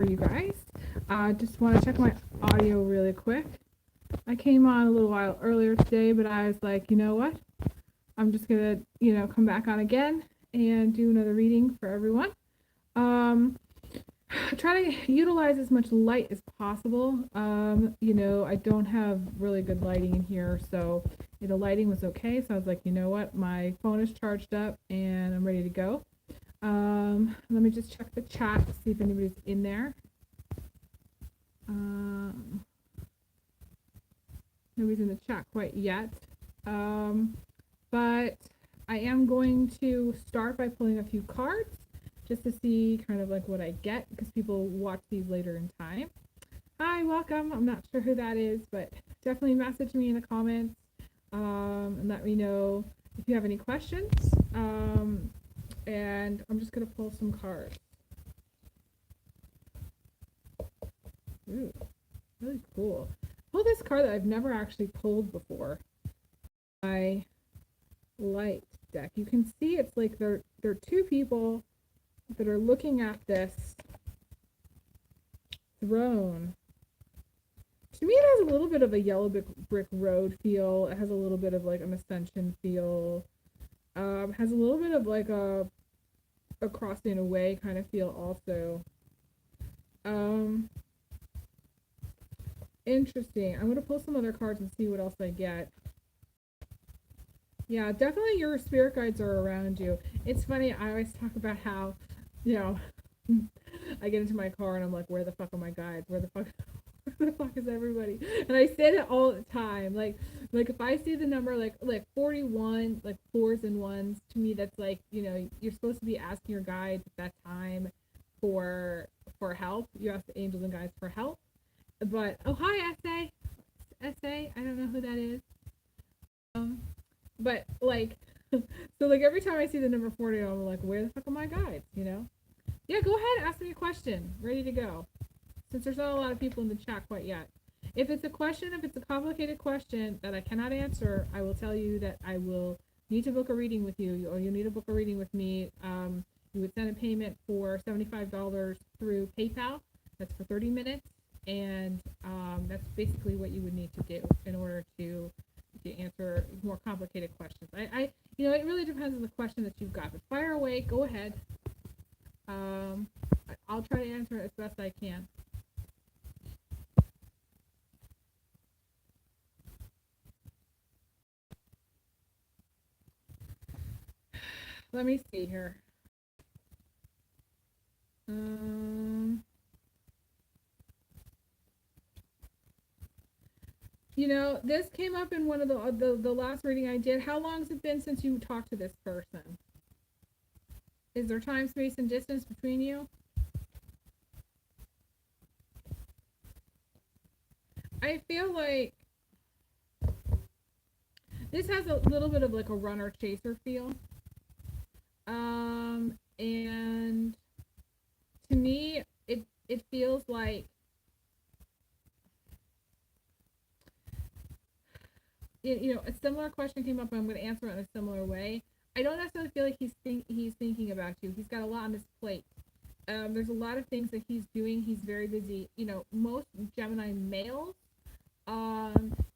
for you guys. Just want to check my audio really quick. I came on a little while earlier today, but I was like, you know what? I'm just gonna, come back on again and do another reading for everyone. Try to utilize as much light as possible. I don't have really good lighting in here, so the lighting was okay. So I was like, you know what? My phone is charged up and I'm ready to go. Let me just check the chat to see if anybody's in there. Nobody's in the chat quite yet. But I am going to start by pulling a few cards just to see kind of like what I get, because people watch these later in time. Hi, welcome. I'm not sure who that is, but definitely message me in the comments and let me know if you have any questions. And I'm just going to pull some cards. Ooh, really cool. Pull this card that I've never actually pulled before. My light deck. You can see it's like there are two people that are looking at this throne. To me, it has a little bit of a yellow brick road feel. It has a little bit of like an ascension feel. Has a little bit of like a crossing away kind of feel also. Interesting. I'm gonna pull some other cards and see what else I get. Yeah, definitely your spirit guides are around you. It's funny, I always talk about how, I get into my car and I'm like, where the fuck are my guides? Where the fuck is everybody? And I say that all the time. Like if I see the number like 41, like fours and ones, to me that's like, you're supposed to be asking your guides at that time for help. You ask the angels and guides for help. But hi SA, I don't know who that is. But like so like every time I see the number 40, I'm like, where the fuck are my guides? Yeah, go ahead, ask me a question. Ready to go. Since there's not a lot of people in the chat quite yet. If it's a complicated question that I cannot answer, I will tell you that I will need to book a reading with you, or you need to book a reading with me. You would send a payment for $75 through PayPal. That's for 30 minutes. And that's basically what you would need to do in order to answer more complicated questions. It really depends on the question that you've got. But fire away, go ahead. I'll try to answer it as best I can. Let me see here. This came up in one of the last reading I did. How long has it been since you talked to this person? Is there time, space, and distance between you? I feel like this has a little bit of like a runner chaser feel. And to me, it feels like a similar question came up, and I'm going to answer it in a similar way. I don't necessarily feel like he's thinking about you. He's got a lot on his plate. There's a lot of things that he's doing. He's very busy. Most Gemini males,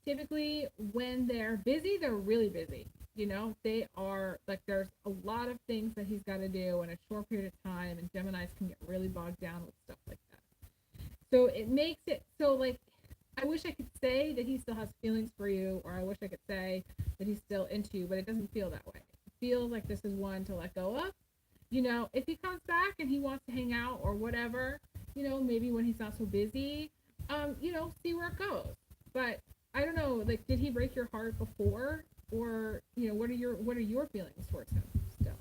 typically when they're busy, they're really busy. They are like, there's a lot of things that he's got to do in a short period of time, and Geminis can get really bogged down with stuff like that. So it makes it so like, I wish I could say that he still has feelings for you, or I wish I could say that he's still into you, but it doesn't feel that way. It feels like this is one to let go of. If he comes back and he wants to hang out or whatever, maybe when he's not so busy, see where it goes. But I don't know, like, did he break your heart before? Or, what are your feelings towards him still?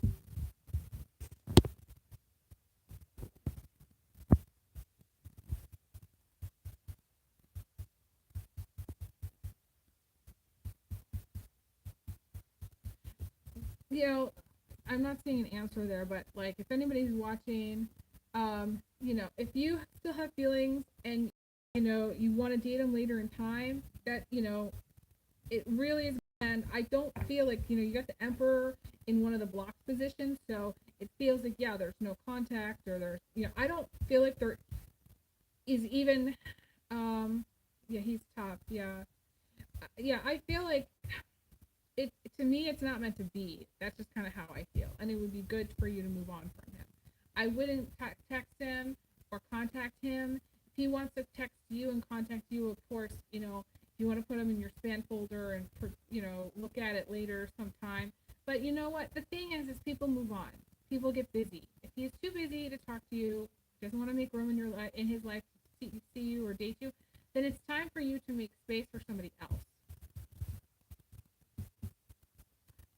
I'm not seeing an answer there, but like, if anybody's watching, if you still have feelings and you want to date him later in time, that it really is. And I don't feel like you got the Emperor in one of the block positions, so it feels like, yeah, there's no contact, or there's I don't feel like is even, um, yeah, he's tough. Yeah. Yeah, I feel like it, to me, it's not meant to be. That's just kind of how I feel. And it would be good for you to move on from him. I wouldn't text him or contact him. If he wants to text you and contact you, of course, you want to put him in your spam folder and, look at it later sometime. But you know what? The thing is people move on. People get busy. If he's too busy to talk to you, doesn't want to make room in your life, in his life, to see you or date you, then it's time for you to make space for somebody else.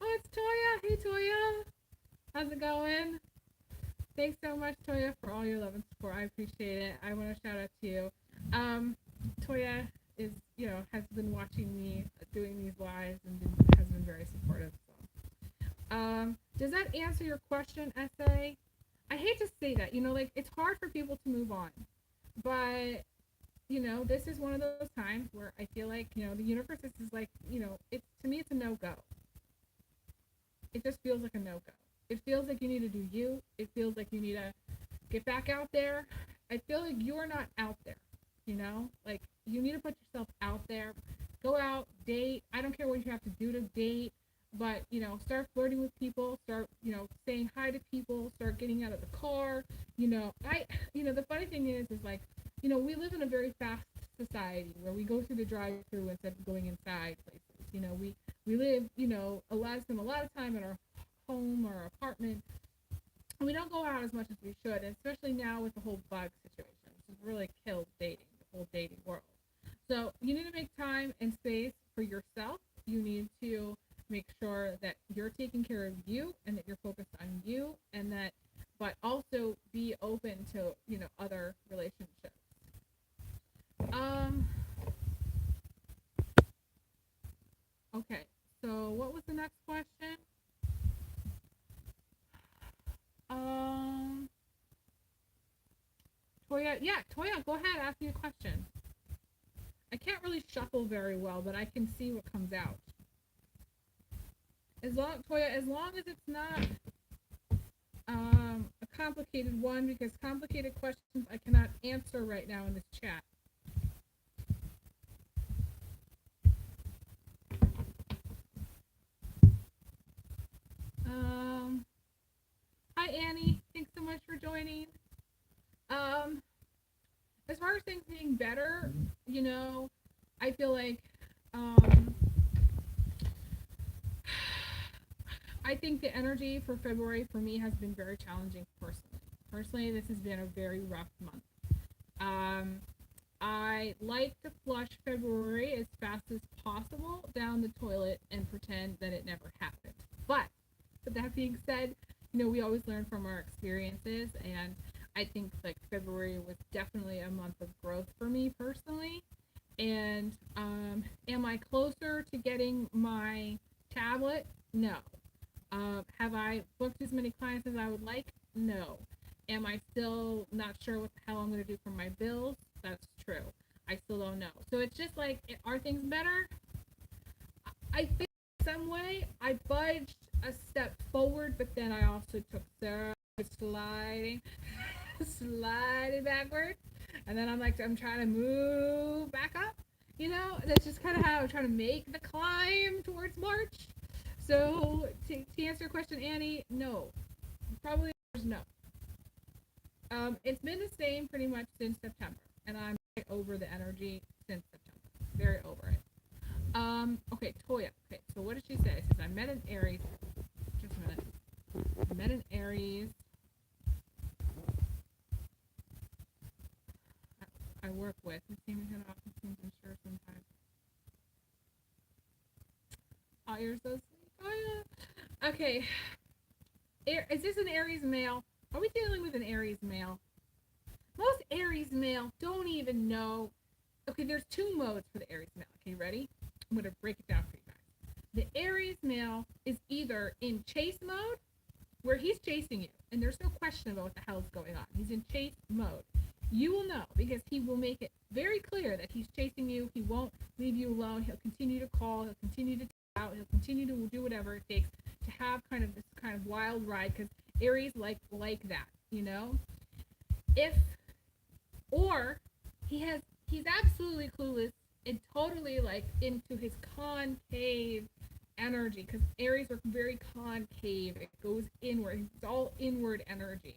Oh, it's Toya. Hey, Toya. How's it going? Thanks so much, Toya, for all your love and support. I appreciate it. I want to shout out to you. Um, Toya is, has been watching me doing these lives and has been very supportive. So, does that answer your question, essay? I hate to say that, like it's hard for people to move on, but this is one of those times where I feel like, the universe is like, it's to me, it's a no go. It just feels like a no go. It feels like you need to do you. It feels like you need to get back out there. I feel like you're not out there, like you need to put yourself out there. Go out, date. I don't care what you have to do to date, but start flirting with people, start, saying hi to people, start getting out of the car. The funny thing is like, we live in a very fast society where we go through the drive-through instead of going inside places. We live, a lot of time in our home or apartment, and we don't go out as much as we should, and especially now with the whole bug situation, which has really killed dating, the whole dating world. So you need to make time and space for yourself. You need to make sure that you're taking care of you and that you're focused on you, and that, but also be open to, other relationships. Um, okay, so what was the next question? Um, Toya, yeah, Toya, go ahead, ask me a question. I can't really shuffle very well, but I can see what comes out. Toya, as long as it's not a complicated one, because complicated questions I cannot answer right now in this chat. Hi Annie, thanks so much for joining. As far as things being better, I feel like I think the energy for February for me has been very challenging personally. Personally, this has been a very rough month. I like to flush February as fast as possible down the toilet and pretend that it never happened. But with that being said, we always learn from our experiences, and I think like February was definitely a month of growth for me personally. And am I closer to getting my tablet? No. Have I booked as many clients as I would like? No. Am I still not sure what the hell I'm going to do for my bills? That's true. I still don't know. So it's just like, are things better? I think in some way I budged a step forward, but then I also took sliding, sliding backwards. And then I'm trying to move back up. That's just kind of how I'm trying to make the climb towards March. So to answer your question, Annie, no. Probably no. It's been the same pretty much since September, and I'm over the energy since September. Very over it. Okay, Toya. Okay, so what did she say? She says, I met an Aries. Just a minute. I met an Aries. I work with. It seems to often seems unsure sometimes. Oh, you're so sweet. Oh, yeah. Okay. Is this an Aries male? Are we dealing with an Aries male? Most Aries male don't even know. Okay, there's two modes for the Aries male. Okay, ready? I'm going to break it down for you guys. The Aries male is either in chase mode, where he's chasing you, and there's no question about what the hell is going on. He's in chase mode. You will know because he will make it very clear that he's chasing you. He won't leave you alone. He'll continue to call. He'll continue to out. He'll continue to do whatever it takes to have kind of this kind of wild ride, because Aries like that, If, or He's absolutely clueless and totally like into his concave energy because Aries are very concave. It goes inward. It's all inward energy.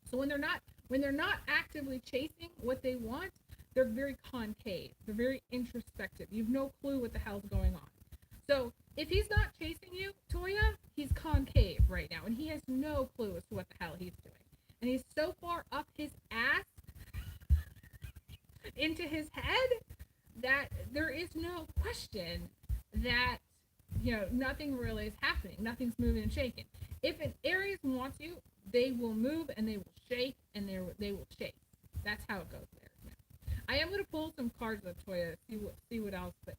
So when they're not actively chasing what they want, they're very concave. They're very introspective. You've no clue what the hell's going on. So if he's not chasing you, Toya, he's concave right now, and he has no clue as to what the hell he's doing. And he's so far up his ass into his head that there is no question that nothing really is happening. Nothing's moving and shaking. If an Aries wants you, they will move and they will shake and they will chase. That's how it goes there. I am gonna pull some cards of Toya, see what else, but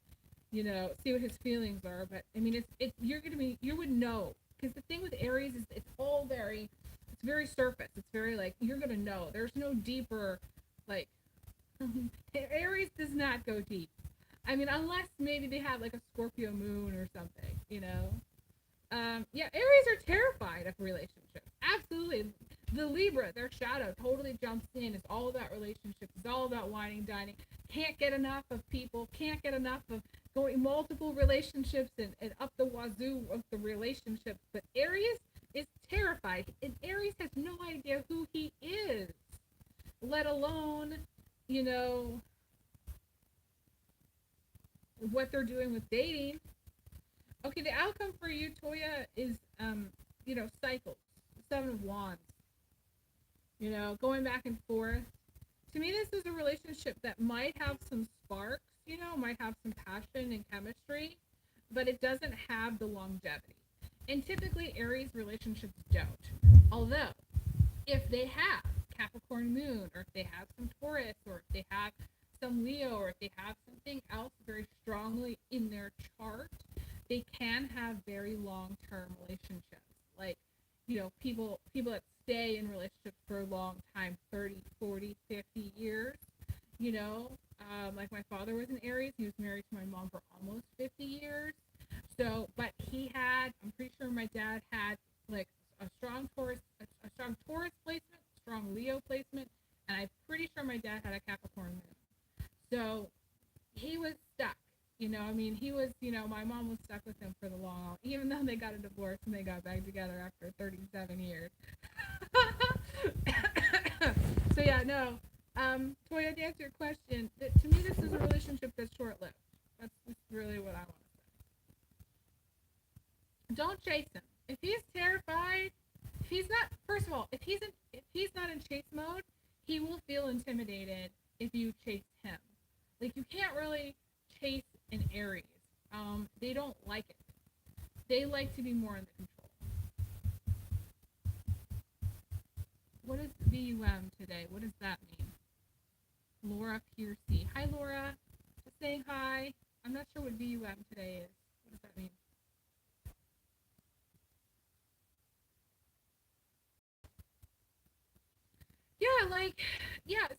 see what his feelings are. But I mean, it's you would know because the thing with Aries is it's very surface. It's very like you're gonna know. There's no deeper like Aries does not go deep. I mean, unless maybe they have like a Scorpio moon or something. Yeah, Aries are terrified of relationships. Absolutely. The Libra, their shadow, totally jumps in. It's all about relationships. It's all about whining, dining. Can't get enough of people. Can't get enough of going multiple relationships and up the wazoo of the relationships. But Aries is terrified. And Aries has no idea who he is, let alone, you know, what they're doing with dating. Okay, the outcome for you, Toya, is cycles. Seven of Wands. Going back and forth. To me, this is a relationship that might have some sparks, might have some passion and chemistry, but it doesn't have the longevity. And typically, Aries relationships don't. Although, if they have Capricorn moon, or if they have some Taurus, or if they have some Leo, or if they have something else very strongly in their chart, they can have very long-term relationships. Like, people that stay in relationships for a long time, 30, 40, 50 years. Like my father was an Aries. He was married to my mom for almost 50 years. So, but I'm pretty sure my dad had like a strong Taurus placement, strong Leo placement, and I'm pretty sure my dad had a Capricorn moon. So he was stuck. He was, my mom was stuck with him for the long haul, even though they got a divorce and they got back together after 37 years. So yeah, no. Toya, to answer your question, to me, this is a relationship that's short-lived. That's just really what I want to say. Don't chase him. If he's terrified, if he's not, first of all, if he's not in chase mode, he will feel intimidated if you chase him. Like you can't really chase an Aries. They don't like it. They like to be more in the control. What is VUM today? What does that mean? Laura Piercy. Hi, Laura. Just saying hi. I'm not sure what VUM today is. What does that mean?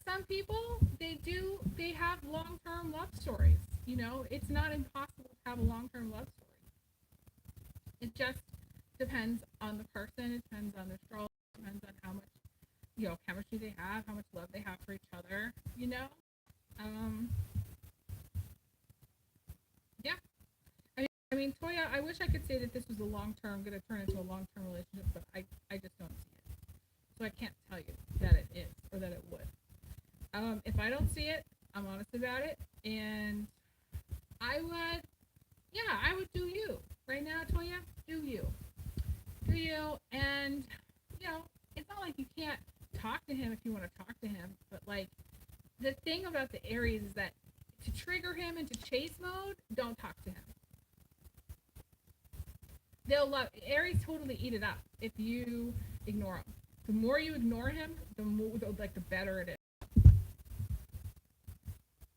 Some people, they have long-term love stories. It's not impossible to have a long-term love story. It just depends on the person. It depends on their astrology. It depends on how much, chemistry they have, how much love they have for each other. Um, yeah. I mean, Toya, I wish I could say that this was going to turn into a long-term relationship, but I just don't see it. So I can't tell you that it is or that it would. If I don't see it, I'm honest about it, and I would do you right now, Toya. Do you, and it's not like you can't talk to him if you want to talk to him, but like the thing about the Aries is that to trigger him into chase mode, don't talk to him. They'll love Aries totally eat it up if you ignore him. The more you ignore him, the better it is.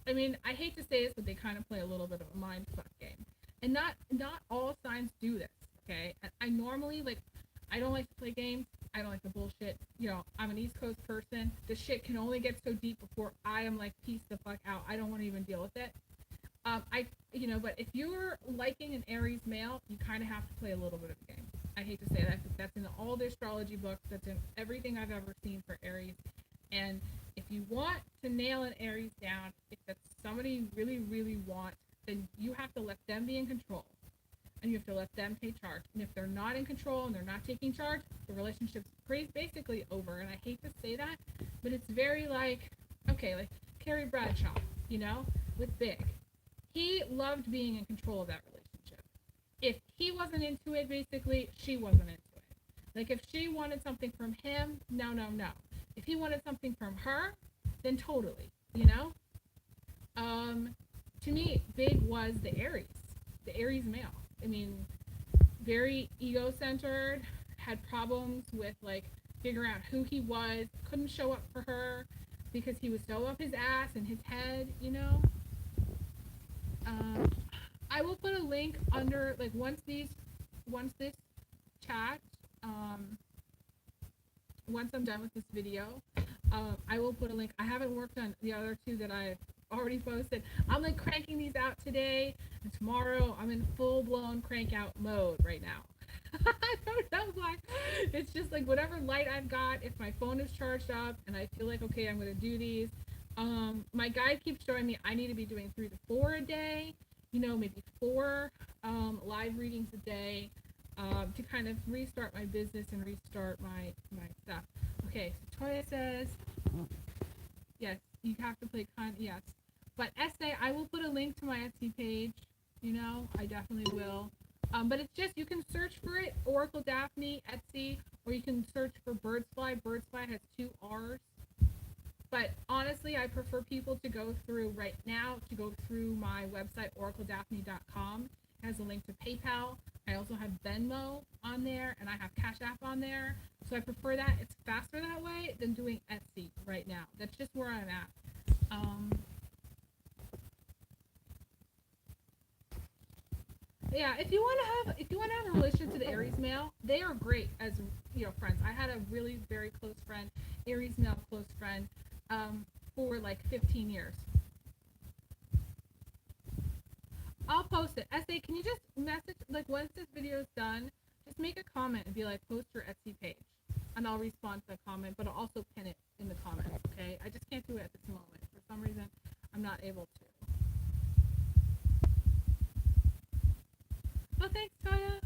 I mean, I hate to say this, but they kind of play a little bit of a mind fuck game, and not all signs do this. Okay, and I normally I don't like to play games. I don't like the bullshit. I'm an East Coast person. The shit can only get so deep before I am like peace the fuck out. I don't want to even deal with it. But if you're liking an Aries male, you kind of have to play a little bit of the game. I hate to say that, but that's in all the astrology books. That's in everything I've ever seen for Aries. And If you want to nail an Aries down, if that's somebody you really, really want, then you have to let them be in control. And you have to let them take charge. And if they're not in control and they're not taking charge, the relationship's basically over. And I hate to say that, but it's very like, okay, like Carrie Bradshaw, you know, with Big. He loved being in control of that relationship. If he wasn't into it, basically, she wasn't into it. Like if she wanted something from him, no, no, no. If he wanted something from her, then totally, you know? To me, Big was the Aries male. I mean, very ego-centered, had problems with like figuring out who he was, couldn't show up for her because he was so up his ass and his head, you know? I will put a link under, like once this chat, once I'm done with this video, I will put a link. I haven't worked on the other two that I've already posted. I'm like cranking these out today, and tomorrow I'm in full-blown crank out mode right now. I don't know why. It's just like whatever light I've got, if my phone is charged up and I feel like, okay, I'm going to do these. My guide keeps showing me I need to be doing 3 to 4 a day, you know, maybe 4 live readings a day to kind of restart my business and restart my stuff. Okay, so Toya says, yes, you have to play yes. But essay, I will put a link to my Etsy page, you know, I definitely will. But it's just, you can search for it, OracleDaphne, Etsy, or you can search for Birdsfly. Birdsfly has 2 R's. But honestly, I prefer people to go through right now, to go through my website, OracleDaphne.com. It has a link to PayPal. I also have Venmo on there, and I have Cash App on there. So I prefer that. It's faster that way than doing Etsy right now. That's just where I'm at. Yeah, if you want to have a relation to the Aries male, they are great as, you know, friends. I had a really very close friend, Aries male close friend, for like 15 years. I'll post it. Essay, can you just message, like once this video is done, just make a comment and be like, post your Etsy page, and I'll respond to the comment, but I'll also pin it in the comments. Okay, I just can't do it at this moment. For some reason, I'm not able to. Oh, thanks, Toya.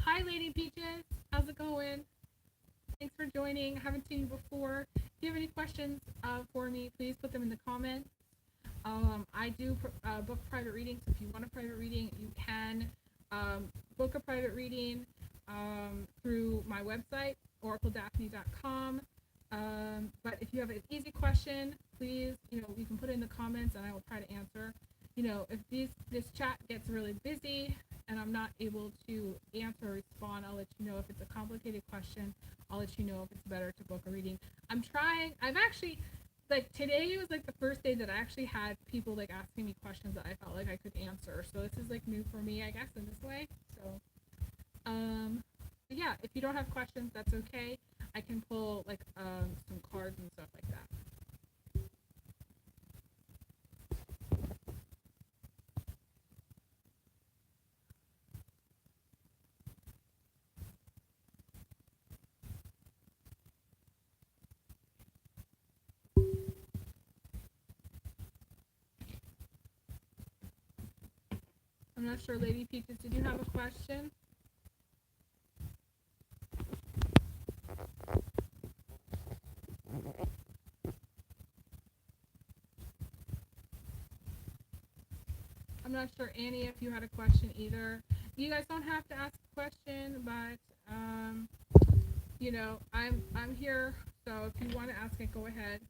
Hi, Lady Peaches. How's it going? Thanks for joining. I haven't seen you before. If you have any questions for me, please put them in the comments. I do book private readings. So if you want a private reading, you can book a private reading through my website, OracleDaphne.com. But if you have an easy question, please, you know, you can put it in the comments and I will try to answer. You know, if this chat gets really busy and I'm not able to answer or respond, I'll let you know. If it's a complicated question, I'll let you know if it's better to book a reading. I'm trying. I've actually, like today was like the first day that I actually had people like asking me questions that I felt like I could answer. So this is like new for me, I guess, in this way. So, yeah, if you don't have questions, that's okay. I can pull like some cards and stuff like that. I'm not sure, Lady Peaches, did you have a question? I'm not sure, Annie, if you had a question either. You guys don't have to ask a question, but you know, I'm here, so if you want to ask it, go ahead.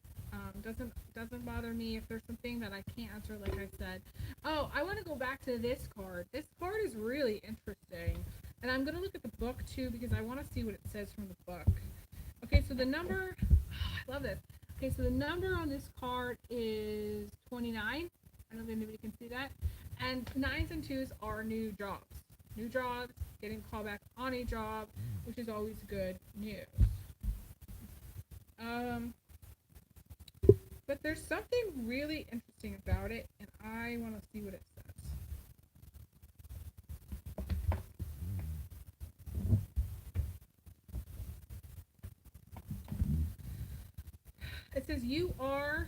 Doesn't bother me if there's something that I can't answer, like I said. Oh, I want to go back to this card. This card is really interesting, and I'm gonna look at the book too because I want to see what it says from the book. Okay, so the number, I love this. Okay, so the number on this card is 29. I don't know if anybody can see that. And 9s and 2s are new jobs. New jobs, getting called back on a job, which is always good news. But there's something really interesting about it, and I want to see what it says. It says you are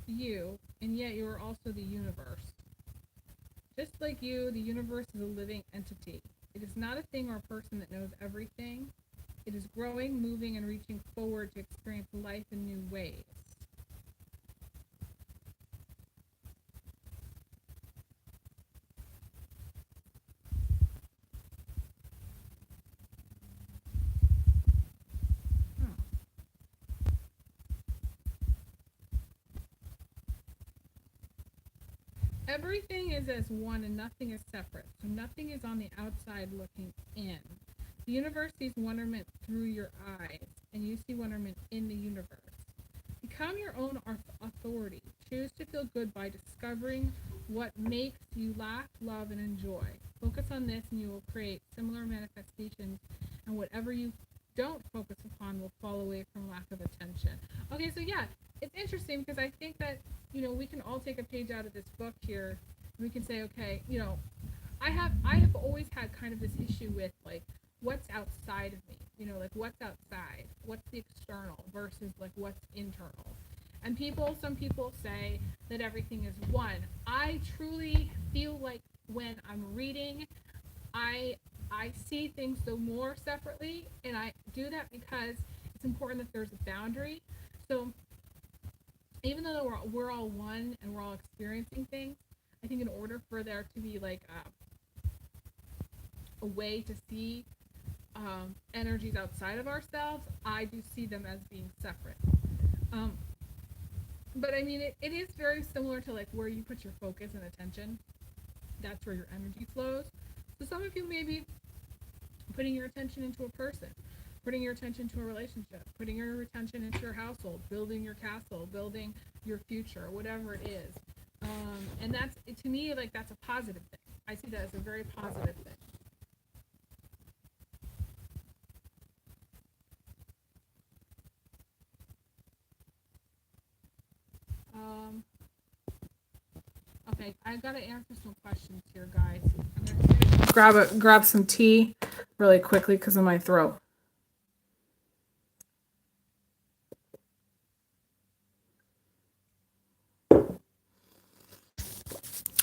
you, and yet you are also the universe. Just like you, the universe is a living entity. It is not a thing or a person that knows everything. It is growing, moving, and reaching forward to experience life in new ways. Everything is as one and nothing is separate. So nothing is on the outside looking in. The universe sees wonderment through your eyes, and you see wonderment in the universe. Become your own authority. Choose to feel good by discovering what makes you laugh, love, and enjoy. Focus on this, and you will create similar manifestations, and whatever you don't focus upon will fall away from lack of attention. Okay, so yeah, it's interesting because I think that, we can all take a page out of this book here, and we can say, okay, I have always had kind of this issue with, like, what's outside of me, like, what's outside, what's the external versus, like, what's internal. And some people say that everything is one. I truly feel like when I'm reading, I see things so more separately, and I do that because it's important that there's a boundary. So even though we're all one and we're all experiencing things, I think in order for there to be, like, a way to see energies outside of ourselves, I do see them as being separate. But I mean, it is very similar to, like, where you put your focus and attention. That's where your energy flows. So some of you may be putting your attention into a person, putting your attention to a relationship, putting your attention into your household, building your castle, building your future, whatever it is. And that's, to me, like, that's a positive thing. I see that as a very positive thing. Okay, I gotta answer some questions here, guys. I'm gonna grab some tea really quickly because of my throat.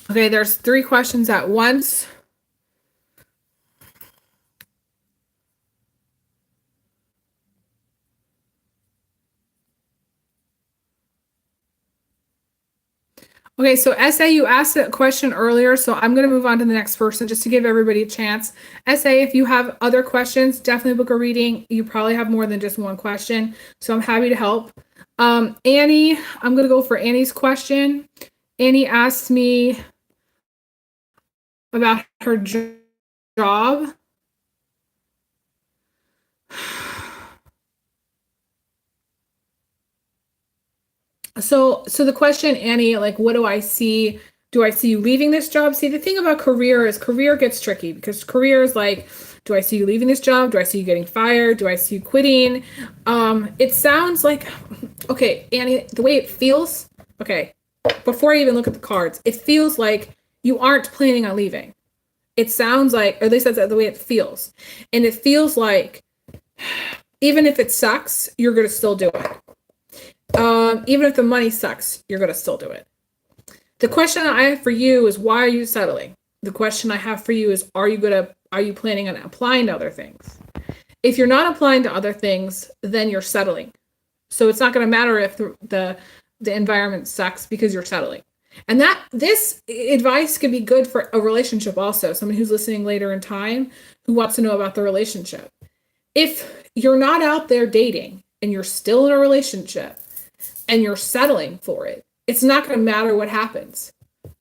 Okay, there's 3 questions at once. Okay, so SA, you asked a question earlier, so I'm going to move on to the next person just to give everybody a chance. SA, if you have other questions, definitely book a reading. You probably have more than just one question, so I'm happy to help. Annie, I'm going to go for Annie's question. Annie asked me about her job. So the question, Annie, like, what do I see? Do I see you leaving this job? See, the thing about career is career gets tricky because career is like, do I see you leaving this job? Do I see you getting fired? Do I see you quitting? It sounds like, okay, Annie, the way it feels, okay, before I even look at the cards, it feels like you aren't planning on leaving. It sounds like, or at least that's the way it feels. And it feels like, even if it sucks, you're going to still do it. Even if the money sucks, you're going to still do it. The question I have for you is, why are you settling? The question I have for you is, are you planning on applying to other things? If you're not applying to other things, then you're settling. So it's not going to matter if the environment sucks because you're settling. And this advice could be good for a relationship also. Someone who's listening later in time who wants to know about the relationship. If you're not out there dating and you're still in a relationship and you're settling for it, it's not going to matter what happens.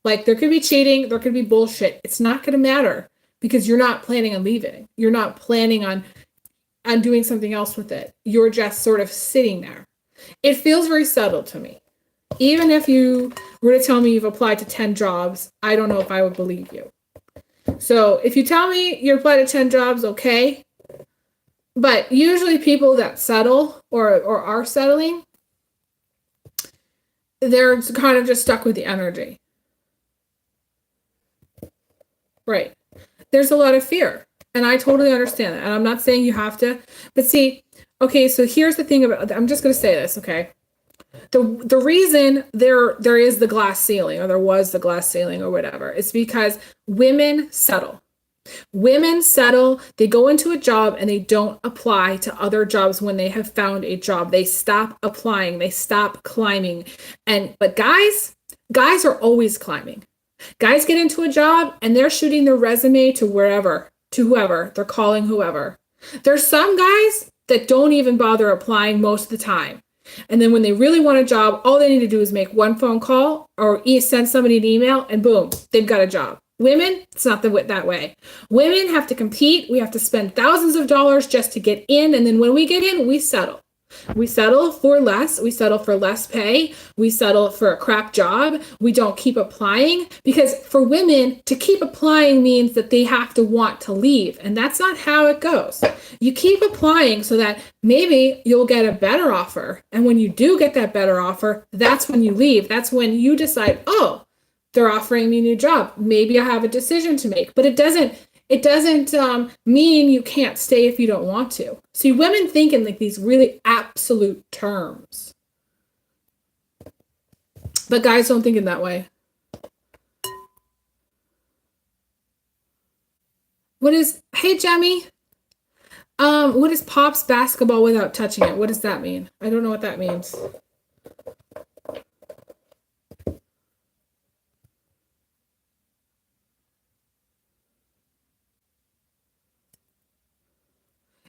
Like, there could be cheating, there could be bullshit. It's not going to matter because you're not planning on leaving. You're not planning on doing something else with it. You're just sort of sitting there. It feels very settled to me. Even if you were to tell me you've applied to 10 jobs, I don't know if I would believe you. So if you tell me you applied to 10 jobs, okay. But usually people that settle or are settling, they're kind of just stuck with the energy. Right. There's a lot of fear. And I totally understand that. And I'm not saying you have to. But see, okay, so here's the thing about, I'm just going to say this, okay? The reason there is the glass ceiling, or there was the glass ceiling or whatever, is because women settle. Women settle, they go into a job and they don't apply to other jobs when they have found a job. They stop applying, they stop climbing. But guys are always climbing. Guys get into a job and they're shooting their resume to wherever, to whoever, they're calling whoever. There's some guys that don't even bother applying most of the time. And then when they really want a job, all they need to do is make one phone call or send somebody an email and boom, they've got a job. Women, it's not that way. Women have to compete. We have to spend thousands of dollars just to get in. And then when we get in, we settle. We settle for less. We settle for less pay. We settle for a crap job. We don't keep applying, because for women, to keep applying means that they have to want to leave. And that's not how it goes. You keep applying so that maybe you'll get a better offer. And when you do get that better offer, that's when you leave. That's when you decide, oh, they're offering me a new job. Maybe I have a decision to make. But it doesn't mean you can't stay if you don't want to. See, women think in like these really absolute terms. But guys don't think in that way. Hey, Jemmy, what is Pops basketball without touching it? What does that mean? I don't know what that means.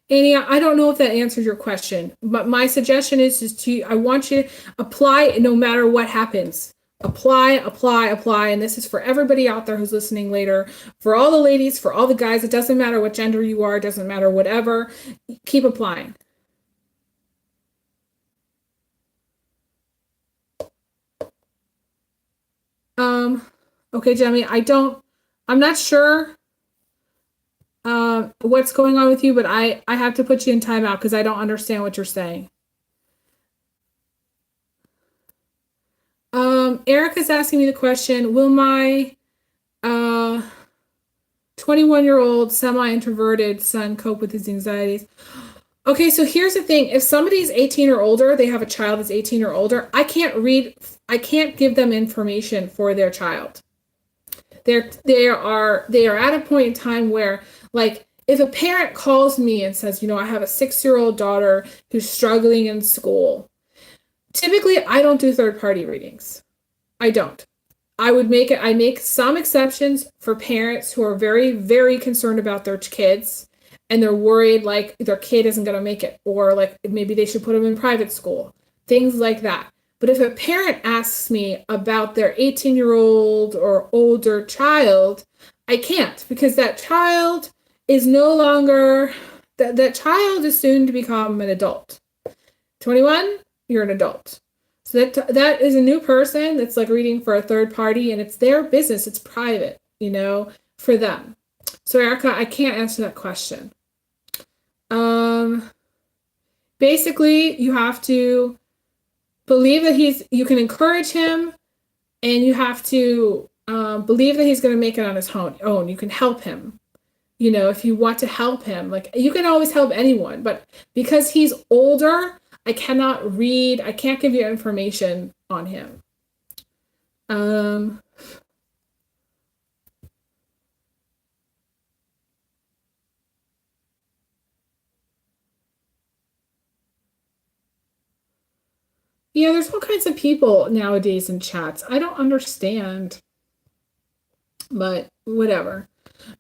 Annie, I don't know if that answers your question, but my suggestion is I want you to apply no matter what happens. Apply, apply, apply. And this is for everybody out there who's listening later, for all the ladies, for all the guys. It doesn't matter what gender you are, it doesn't matter whatever. Keep applying. Okay, Jemmy, I'm not sure what's going on with you, but I have to put you in timeout because I don't understand what you're saying. Erica's asking me the question, will my 21-year-old semi-introverted son cope with his anxieties? Okay, so here's the thing. If somebody's 18 or older, they have a child that's 18 or older, I can't give them information for their child. They are at a point in time where, like, if a parent calls me and says, I have a 6-year-old daughter who's struggling in school, typically I don't do third-party readings. I don't. I make some exceptions for parents who are very, very concerned about their kids and they're worried like their kid isn't going to make it, or like maybe they should put them in private school, things like that. But if a parent asks me about their 18-year-old or older child, I can't, because that child is no longer, that child is soon to become an adult. 21, you're an adult. So that is a new person that's like reading for a third party, and it's their business. It's private, for them. So Erica, I can't answer that question. Basically, you have to believe that you can encourage him, and you have to believe that he's going to make it on his own. You can help him. If you want to help him, like, you can always help anyone, but because he's older, I can't give you information on him. Yeah, there's all kinds of people nowadays in chats. I don't understand, but whatever.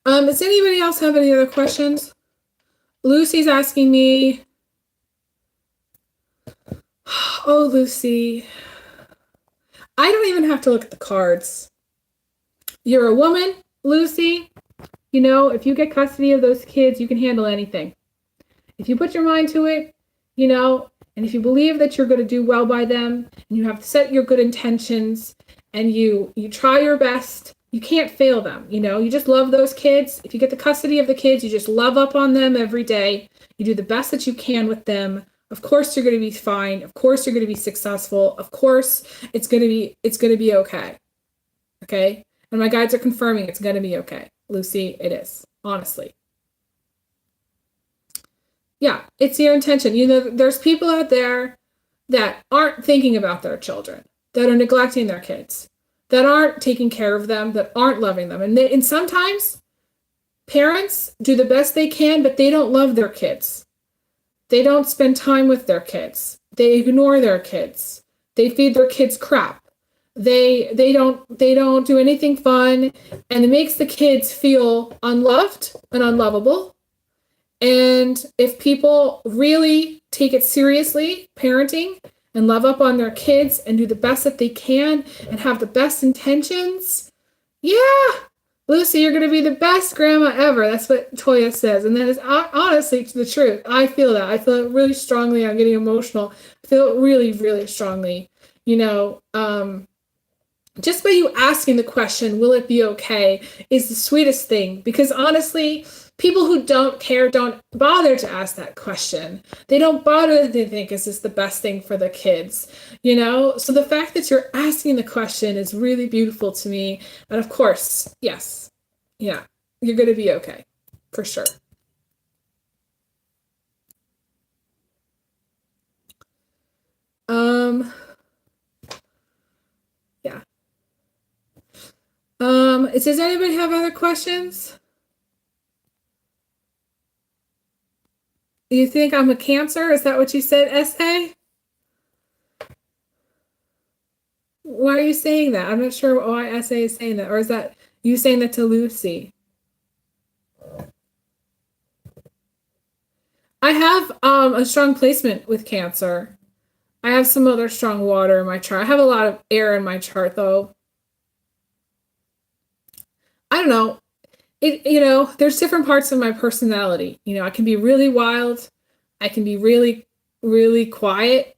Does anybody else have any other questions? Lucy's asking me. Oh, Lucy. I don't even have to look at the cards. You're a woman, Lucy. If you get custody of those kids, you can handle anything. If you put your mind to it, and if you believe that you're going to do well by them, and you have set your good intentions, and you try your best, you can't fail them. You just love those kids. If you get the custody of the kids, you just love up on them every day. You do the best that you can with them. Of course, you're going to be fine. Of course, you're going to be successful. Of course, it's going to be okay. Okay. And my guides are confirming it's going to be okay. Lucy, it is, honestly. Yeah, it's your intention. There's people out there that aren't thinking about their children, that are neglecting their kids, that aren't taking care of them, that aren't loving them. And sometimes parents do the best they can, but they don't love their kids. They don't spend time with their kids. They ignore their kids. They feed their kids crap. They don't do anything fun, and it makes the kids feel unloved and unlovable. And if people really take it seriously, parenting, and love up on their kids and do the best that they can and have the best intentions, yeah, Lucy, you're going to be the best grandma ever. That's what Toya says. And that is honestly the truth. I feel that. I feel it really strongly. I'm getting emotional. I feel it really, really strongly. Just by you asking the question, will it be okay, is the sweetest thing. Because honestly, people who don't care don't bother to ask that question. They don't bother to think, is this the best thing for the kids? So the fact that you're asking the question is really beautiful to me. And of course, yes, yeah, you're going to be okay, for sure. Yeah. Does anybody have other questions? You think I'm a Cancer? Is that what you said, S.A.? Why are you saying that? I'm not sure why S.A. is saying that. Or is that you saying that to Lucy? I have a strong placement with Cancer. I have some other strong water in my chart. I have a lot of air in my chart, though. I don't know. There's different parts of my personality. I can be really wild. I can be really, really quiet.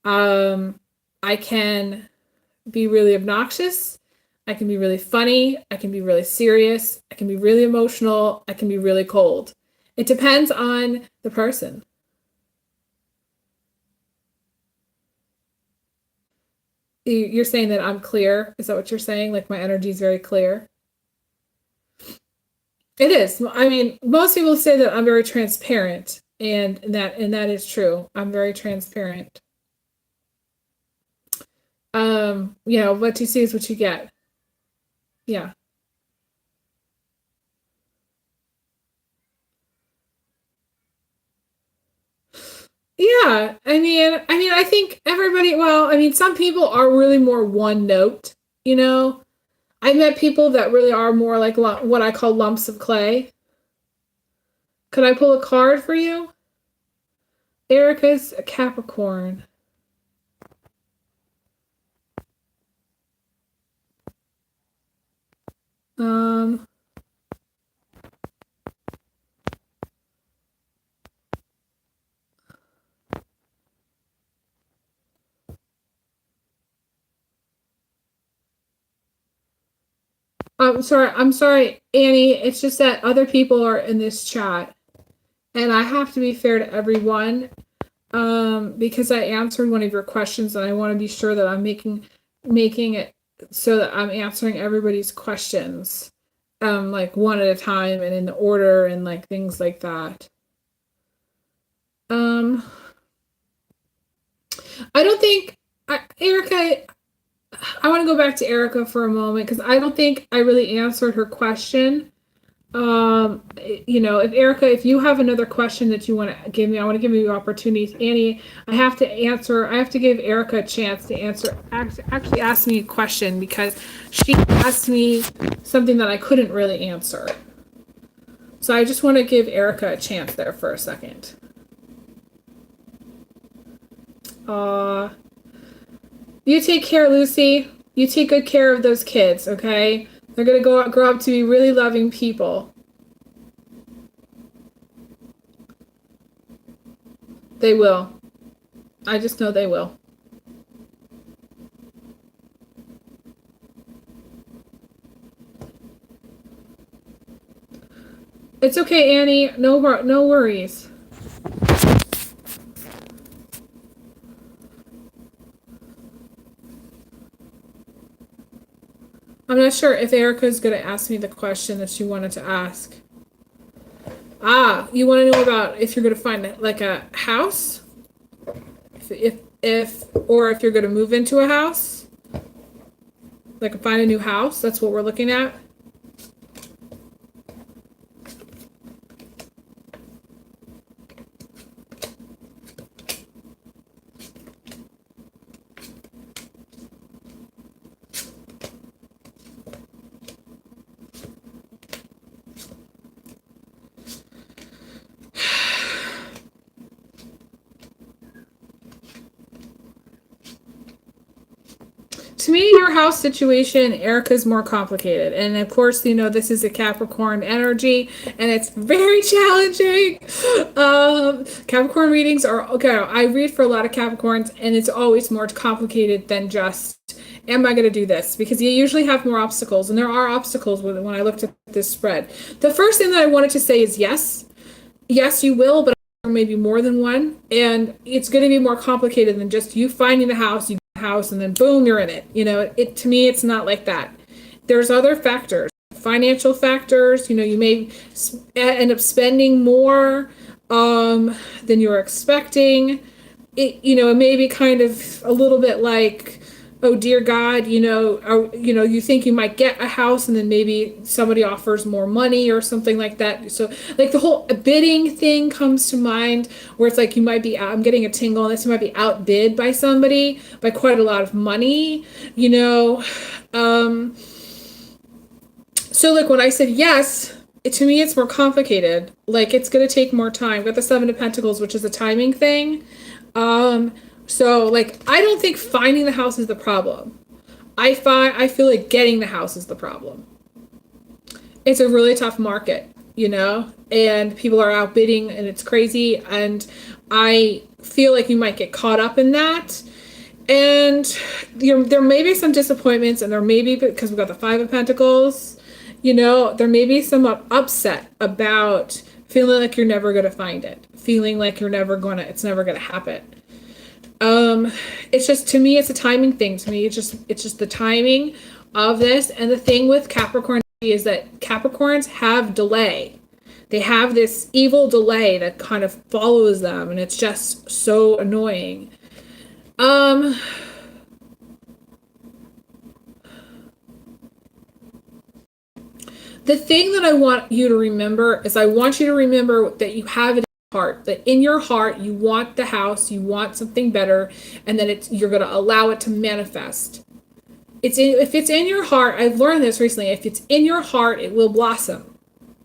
I can be really obnoxious. I can be really funny. I can be really serious. I can be really emotional. I can be really cold. It depends on the person. You're saying that I'm clear? Is that what you're saying? Like my energy is very clear? It is. I mean, most people say that I'm very transparent, and that is true. I'm very transparent. What you see is what you get. Yeah. Yeah. I think everybody, well, some people are really more one note, I met people that really are more like what I call lumps of clay. Could I pull a card for you? Erica's a Capricorn. Um, I'm sorry, Annie. It's just that other people are in this chat, and I have to be fair to everyone. Because I answered one of your questions, and I want to be sure that I'm making it so that I'm answering everybody's questions, like one at a time and in the order and like things like that. I don't think Erica. I want to go back to Erica for a moment because I don't think I really answered her question. If you have another question that you want to give me, I want to give you opportunities. Annie, I have to give Erica a chance to answer, actually ask me a question because she asked me something that I couldn't really answer. So I just want to give Erica a chance there for a second. You take care, Lucy. You take good care of those kids, okay? They're going to grow up to be really loving people. They will. I just know they will. It's okay, Annie. No worries. I'm not sure if Erica's going to ask me the question that she wanted to ask. You want to know about if you're going to find like a house? If if you're going to move into a house, like find a new house. That's what we're looking at. To me, your house situation, Erica's more complicated. And of course, this is a Capricorn energy and it's very challenging. Capricorn readings are, okay, I read for a lot of Capricorns and it's always more complicated than just, am I going to do this? Because you usually have more obstacles, and there are obstacles when I looked at this spread. The first thing that I wanted to say is yes. Yes, you will, but maybe more than one. And it's going to be more complicated than just you finding the house, you house, and then boom, you're in it. It to me, it's not like that. There's other factors, financial factors. You may end up spending more than you're expecting. It may be kind of a little bit like, oh dear God, you think you might get a house and then maybe somebody offers more money or something like that. So like the whole bidding thing comes to mind, where it's like I'm getting a tingle on this, you might be outbid by somebody by quite a lot of money, So like when I said yes, to me it's more complicated. Like it's going to take more time. Got the Seven of Pentacles, which is a timing thing. So like, I don't think finding the house is the problem. I feel like getting the house is the problem. It's a really tough market, and people are outbidding and it's crazy. And I feel like you might get caught up in that. And there may be some disappointments, and there may be, because we've got the Five of Pentacles, there may be some upset about feeling like you're never going to find it, feeling like it's never going to happen. It's just, to me, it's a timing thing. To me, it's just the timing of this. And the thing with Capricorn is that Capricorns have delay. They have this evil delay that kind of follows them, and it's just so annoying. The thing that I want you to remember is, I want you to remember that you have it heart, that in your heart you want the house, you want something better, and then you're going to allow it to manifest. If it's in your heart, I've learned this recently, if it's in your heart, it will blossom.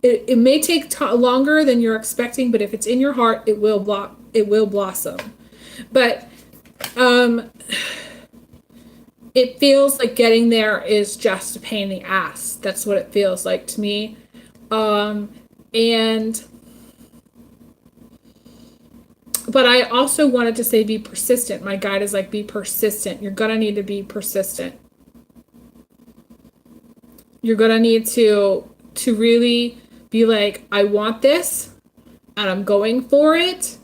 It may take longer than you're expecting, but if it's in your heart, it will blossom. But it feels like getting there is just a pain in the ass. That's what it feels like to me. But I also wanted to say be persistent. My guide is like, be persistent. You're going to need to be persistent. You're going to need to really be like, I want this and I'm going for it,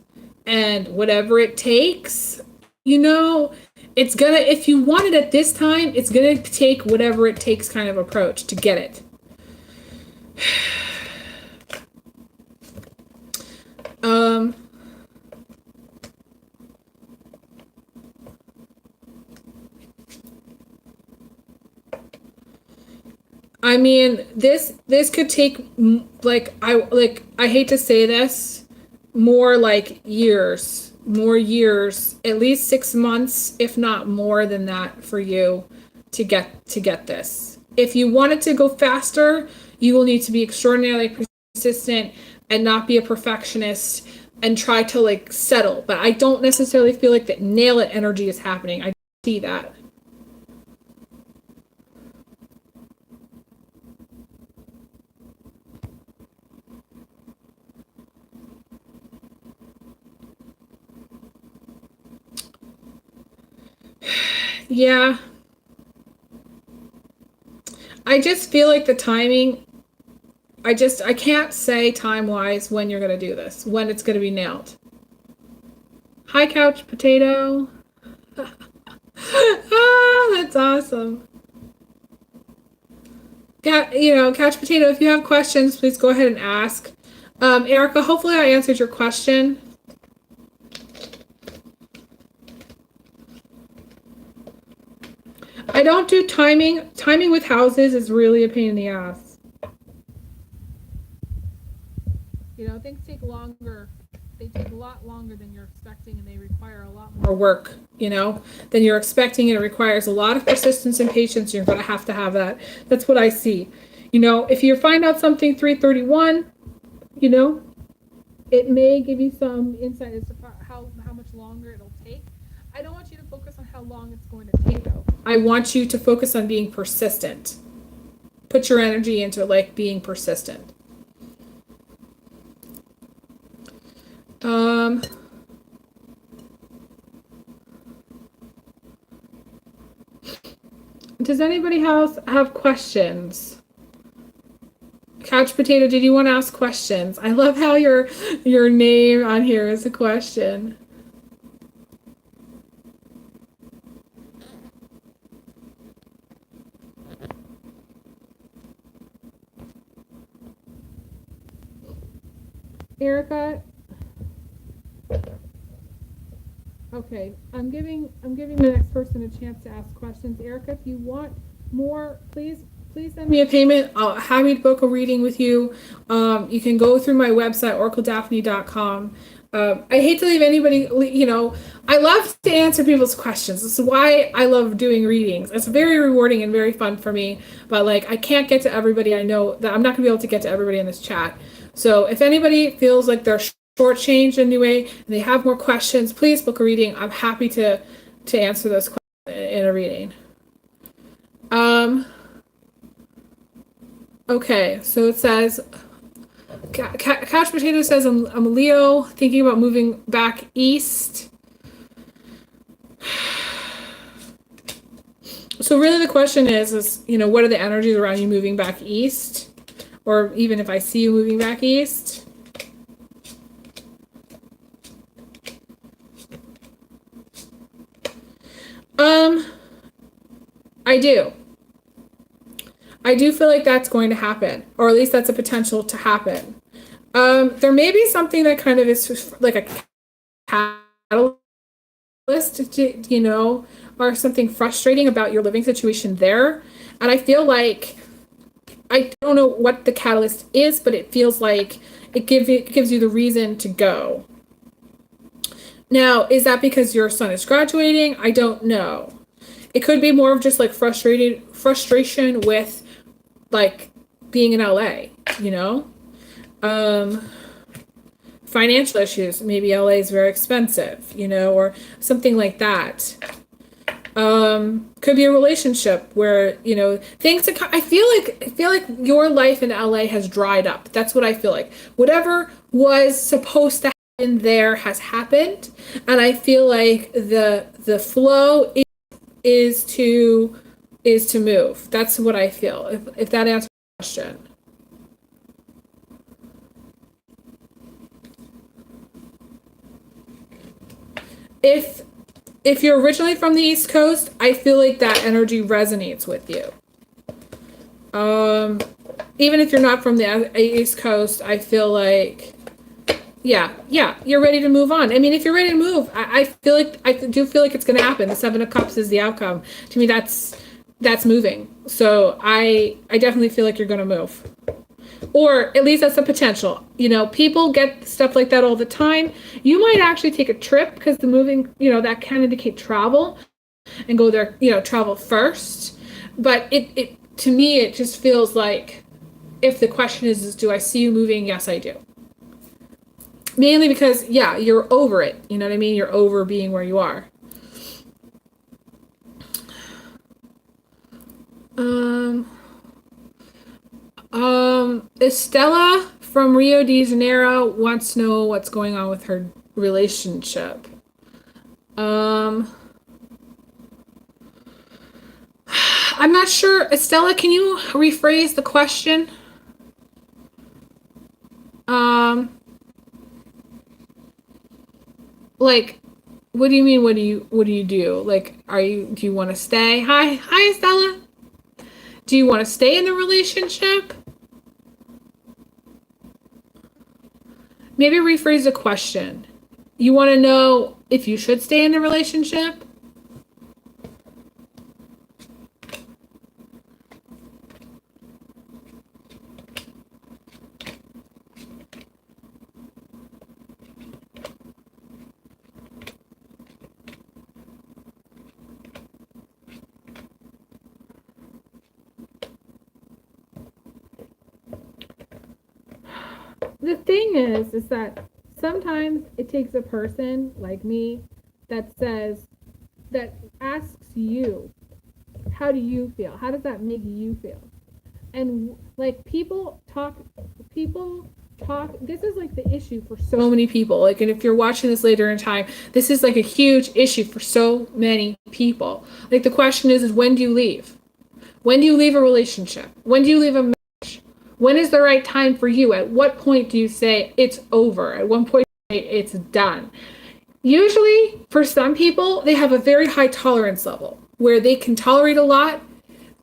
and whatever it takes, it's going to, if you want it at this time, it's going to take whatever it takes kind of approach to get it. I mean, this could take, I hate to say this, more years, at least 6 months, if not more than that, for you to get this. If you want it to go faster, you will need to be extraordinarily persistent and not be a perfectionist and try to settle. But I don't necessarily feel like that nail it energy is happening. I see that. Yeah. I just feel like the timing, I can't say time-wise when you're going to do this, when it's going to be nailed. Hi, Couch Potato. That's awesome. Couch Potato, if you have questions, please go ahead and ask. Erica, hopefully I answered your question. I don't do timing. Timing with houses is really a pain in the ass. You know, things take longer. They take a lot longer than you're expecting, and they require a lot more work, you know, than you're expecting. And it requires a lot of persistence and patience. You're going to have that. That's what I see. You know, if you find out something 331, you know, it may give you some insight as to how much longer it'll take. I don't want you to focus on how long it's going to take, though. I want you to focus on being persistent. Put your energy into like being persistent. Does anybody else have questions? Couch Potato, did you want to ask questions? I love how your name on here is a question. Erica. Okay, I'm giving the next person a chance to ask questions. Erica, if you want more, please send me a payment. I'll happy to book a reading with you. You can go through my website, OracleDaphne.com. I hate to leave anybody, you know, I love to answer people's questions. This is why I love doing readings. It's very rewarding and very fun for me, but like I can't get to everybody. I know that I'm not gonna be able to get to everybody in this chat. So if anybody feels like they're shortchanged anyway, and they have more questions, please book a reading. I'm happy to answer those questions in a reading. Okay, so it says, Couch Potato says, I'm a Leo, thinking about moving back east. So really the question is, you know, what are the energies around you moving back east? Or even if I see you moving back east? I do feel like that's going to happen, or at least that's a potential to happen. There may be something that kind of is like a catalyst, you know, or something frustrating about your living situation there. And I feel like, I don't know what the catalyst is, but it feels like it gives you the reason to go. Now, is that because your son is graduating? I don't know. It could be more of just like frustration with like being in LA, you know? Financial issues. Maybe LA is very expensive, you know, or something like that. Could be a relationship where, you know, I feel like your life in LA has dried up. That's what I feel like. Whatever was supposed to happen there has happened. And I feel like the flow is to move. That's what I feel. If that answers the question. If you're originally from the East Coast, I feel like that energy resonates with you. Even if you're not from the East Coast, I feel like, yeah, you're ready to move on. I mean, if you're ready to move, I do feel like it's going to happen. The Seven of Cups is the outcome. To me, that's moving. So I definitely feel like you're going to move. Or at least that's a potential. You know, people get stuff like that all the time. You might actually take a trip because the moving, you know, that can indicate travel and go there, you know, travel first. But it to me, it just feels like if the question is do I see you moving? Yes, I do. Mainly because, yeah, you're over it. You know what I mean? You're over being where you are. Estella from Rio de Janeiro wants to know what's going on with her relationship. I'm not sure. Estella, can you rephrase the question? Like, what do you mean? What do you do? Like, do you want to stay? Hi, Estella. Do you want to stay in the relationship? Maybe rephrase the question. You want to know if you should stay in the relationship? the thing is that sometimes it takes a person like me that says, that asks you, how do you feel? How does that make you feel? And like people talk, this is like the issue for so many people. Like, and if you're watching this later in time, this is like a huge issue for so many people. Like, the question is when do you leave? When do you leave a relationship? When do you leave a marriage? When is the right time for you? At what point do you say it's over? At one point do you say it's done? Usually, for some people, they have a very high tolerance level where they can tolerate a lot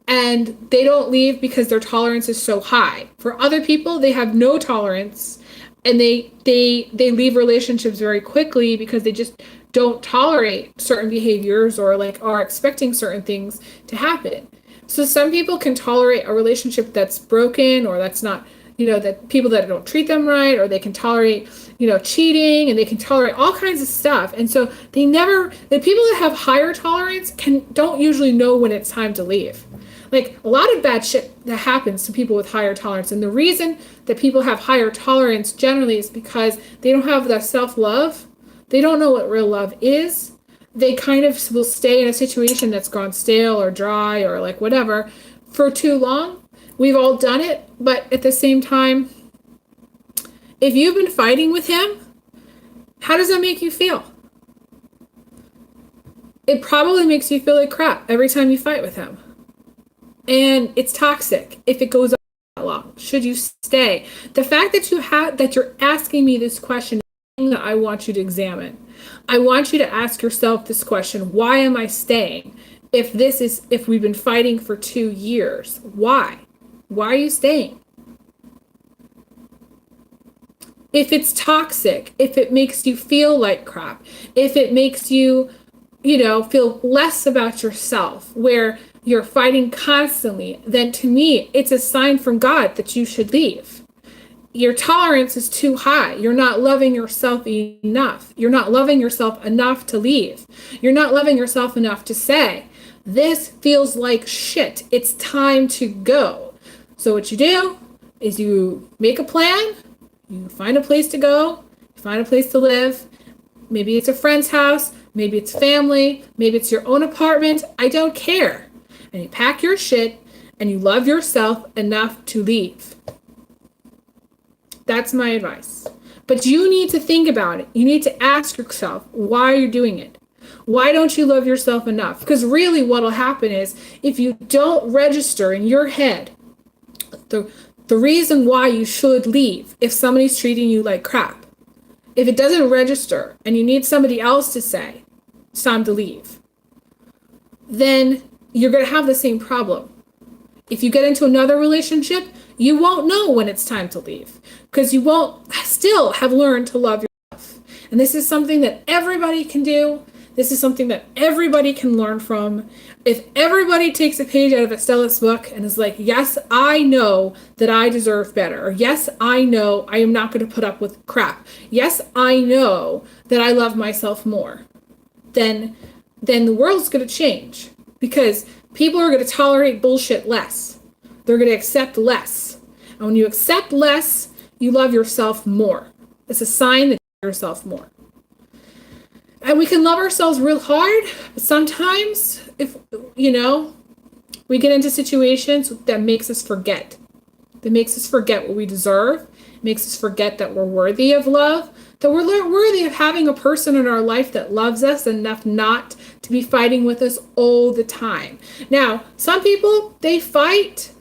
and they don't leave because their tolerance is so high. For other people, they have no tolerance and they leave relationships very quickly because they just don't tolerate certain behaviors or like are expecting certain things to happen. So some people can tolerate a relationship that's broken or that's not, that people that don't treat them right, or they can tolerate, cheating, and they can tolerate all kinds of stuff. And so the people that have higher tolerance don't usually know when it's time to leave. Like, a lot of bad shit that happens to people with higher tolerance. And the reason that people have higher tolerance generally is because they don't have the self-love. They don't know what real love is. They kind of will stay in a situation that's gone stale or dry or like whatever for too long. We've all done it. But at the same time, if you've been fighting with him, how does that make you feel? It probably makes you feel like crap every time you fight with him. And it's toxic if it goes on that long. Should you stay? The fact that you're asking me this question is something that I want you to examine. I want you to ask yourself this question: why am I staying? If we've been fighting for 2 years, why? Why are you staying? If it's toxic, if it makes you feel like crap, if it makes you, feel less about yourself, where you're fighting constantly, then to me, it's a sign from God that you should leave. Your tolerance is too high. You're not loving yourself enough. You're not loving yourself enough to leave. You're not loving yourself enough to say, this feels like shit. It's time to go. So what you do is you make a plan. You find a place to go, you find a place to live. Maybe it's a friend's house, maybe it's family, maybe it's your own apartment. I don't care. And you pack your shit and you love yourself enough to leave. That's my advice. But you need to think about it. You need to ask yourself why you're doing it. Why don't you love yourself enough? Because really what'll happen is if you don't register in your head the reason why you should leave if somebody's treating you like crap, if it doesn't register and you need somebody else to say, it's time to leave, then you're going to have the same problem. If you get into another relationship, you won't know when it's time to leave because you won't still have learned to love yourself. And this is something that everybody can do. This is something that everybody can learn from. If everybody takes a page out of Estella's book and is like, yes, I know that I deserve better. Or yes, I know I am not going to put up with crap. Yes, I know that I love myself more. Then the world's going to change because people are going to tolerate bullshit less. They're going to accept less. And when you accept less, you love yourself more. It's a sign that you love yourself more. And we can love ourselves real hard, but sometimes if, we get into situations that makes us forget. That makes us forget what we deserve. It makes us forget that we're worthy of love. That we're worthy of having a person in our life that loves us enough not to be fighting with us all the time. Now, some people, they fight,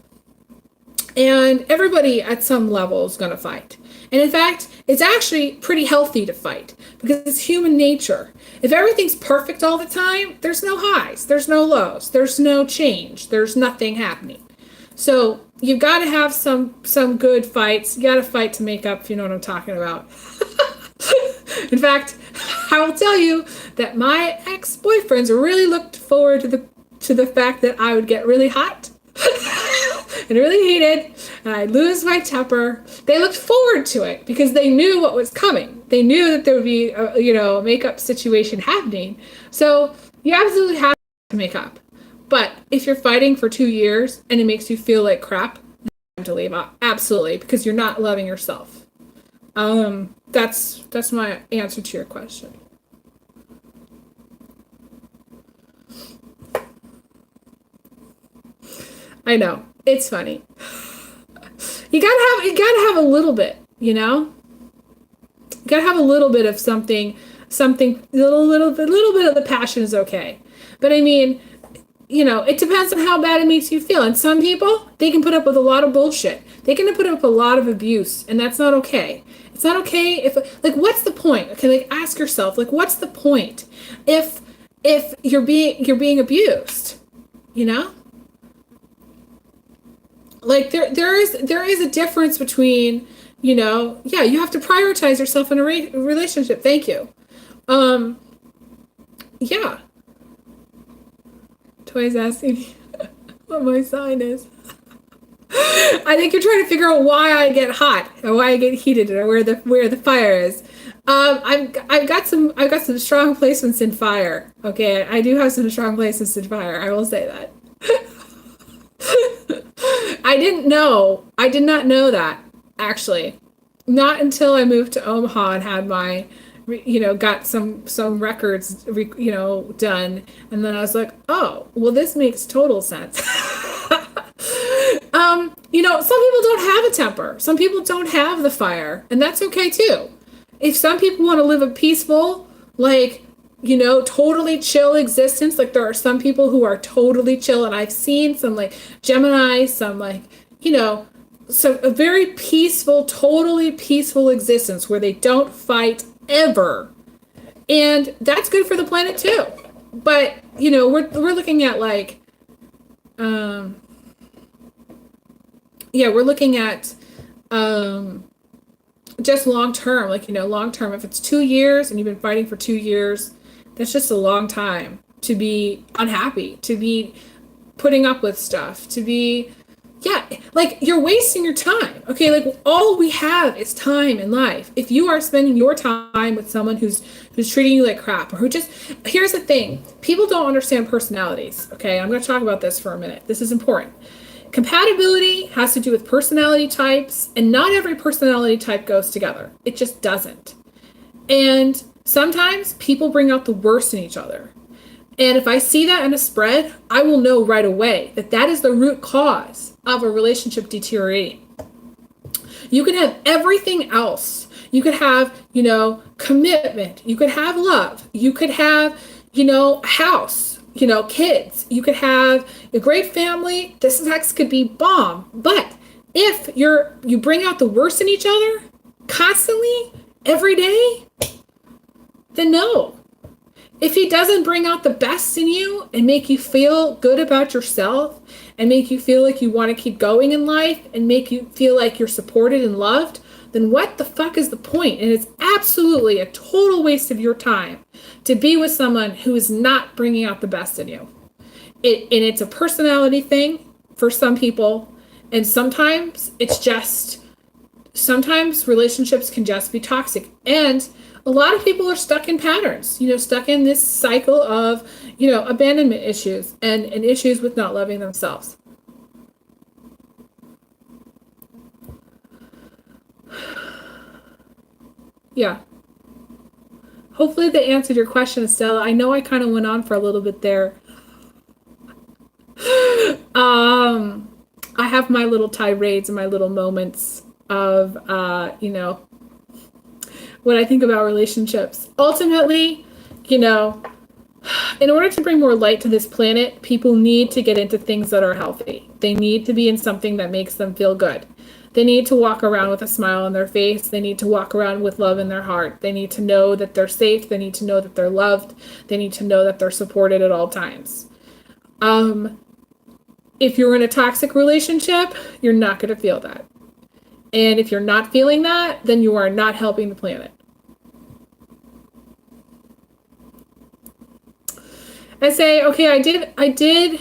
and everybody at some level is going to fight. And in fact, it's actually pretty healthy to fight because it's human nature. If everything's perfect all the time, there's no highs, there's no lows, there's no change, there's nothing happening. So you've got to have some good fights. You got to fight to make up, if you know what I'm talking about. In fact, I will tell you that my ex-boyfriends really looked forward to the fact that I would get really hot and really heated, and I'd lose my temper. They looked forward to it because they knew what was coming. They knew that there would be a makeup situation happening. So you absolutely have to make up. But if you're fighting for 2 years and it makes you feel like crap, then it's time to leave. Absolutely, because you're not loving yourself. That's my answer to your question. I know. It's funny. You gotta have a little bit, you know? You gotta have a little bit of something, little bit of the passion is okay. But I mean, it depends on how bad it makes you feel. And some people, they can put up with a lot of bullshit. They can put up with a lot of abuse, and that's not okay. It's not okay if, like, what's the point? Okay, like, ask yourself, like, what's the point if you're being abused, you know? Like, there is a difference between, yeah, you have to prioritize yourself in a relationship. Thank you. Um, yeah. Toys asking me what my sign is. I think you're trying to figure out why I get hot or why I get heated or where the fire is. I've got some strong placements in fire. Okay, I do have some strong placements in fire. I will say that. I did not know that, actually. Not until I moved to Omaha and had got some records, done, and then I was like, oh, well, this makes total sense. Some people don't have a temper. Some people don't have the fire, and that's okay too. If some people want to live a peaceful, like, totally chill existence, like there are some people who are totally chill, and I've seen some like Gemini, some like, some a very peaceful, totally peaceful existence where they don't fight ever. And that's good for the planet too. But, we're looking at like, we're looking at just long term, like, long term. If it's 2 years and you've been fighting for 2 years, that's just a long time to be unhappy, to be putting up with stuff, to be, yeah, like you're wasting your time. Okay, like all we have is time in life. If you are spending your time with someone who's treating you like crap, or who just, here's the thing, people don't understand personalities. Okay, I'm going to talk about this for a minute. This is important. Compatibility has to do with personality types, and not every personality type goes together. It just doesn't. And sometimes people bring out the worst in each other. And if I see that in a spread, I will know right away that that is the root cause of a relationship deteriorating. You can have everything else. You could have, commitment. You could have love. You could have, a house, kids. You could have a great family. The sex could be bomb. But if you bring out the worst in each other constantly, every day, then no. If he doesn't bring out the best in you and make you feel good about yourself and make you feel like you want to keep going in life and make you feel like you're supported and loved, then what the fuck is the point? And it's absolutely a total waste of your time to be with someone who is not bringing out the best in you. And it's a personality thing for some people. And sometimes relationships can just be toxic. And a lot of people are stuck in patterns, stuck in this cycle of, abandonment issues and issues with not loving themselves. Yeah. Hopefully they answered your question, Estella. I know I kind of went on for a little bit there. I have my little tirades and my little moments of, what I think about relationships. Ultimately, in order to bring more light to this planet, people need to get into things that are healthy. They need to be in something that makes them feel good. They need to walk around with a smile on their face. They need to walk around with love in their heart. They need to know that they're safe. They need to know that they're loved. They need to know that they're supported at all times. If you're in a toxic relationship, you're not going to feel that. And if you're not feeling that, then you are not helping the planet. I say, okay, I did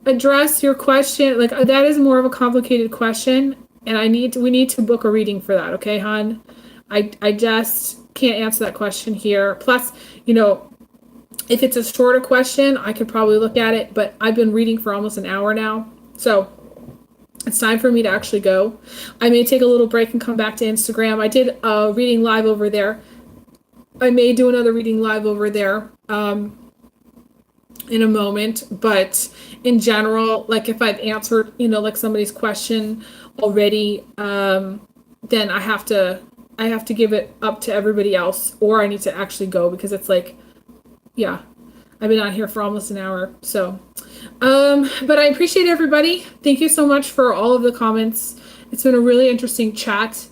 address your question. Like, that is more of a complicated question, and we need to book a reading for that. Okay, hon? I just can't answer that question here. Plus, if it's a shorter question, I could probably look at it, but I've been reading for almost an hour now. So It's time for me to actually go. I may take a little break and come back to Instagram. I did a reading live over there. I may do another reading live over there in a moment, but in general, like if I've answered, like somebody's question already, then I have to give it up to everybody else, or I need to actually go, because it's like, yeah, I've been on here for almost an hour. So, but I appreciate everybody. Thank you so much for all of the comments. It's been a really interesting chat.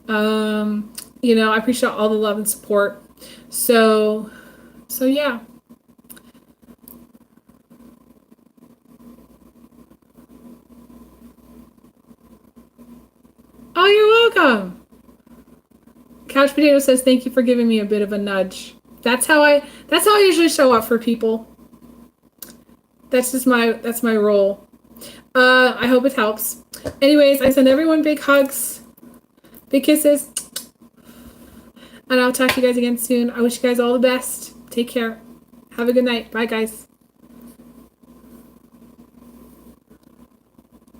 I appreciate all the love and support. So yeah. Oh, you're welcome. Couch Potato says, thank you for giving me a bit of a nudge. That's how I usually show up for people. That's my role. I hope it helps. Anyways, I send everyone big hugs, big kisses, and I'll talk to you guys again soon. I wish you guys all the best. Take care. Have a good night. Bye, guys.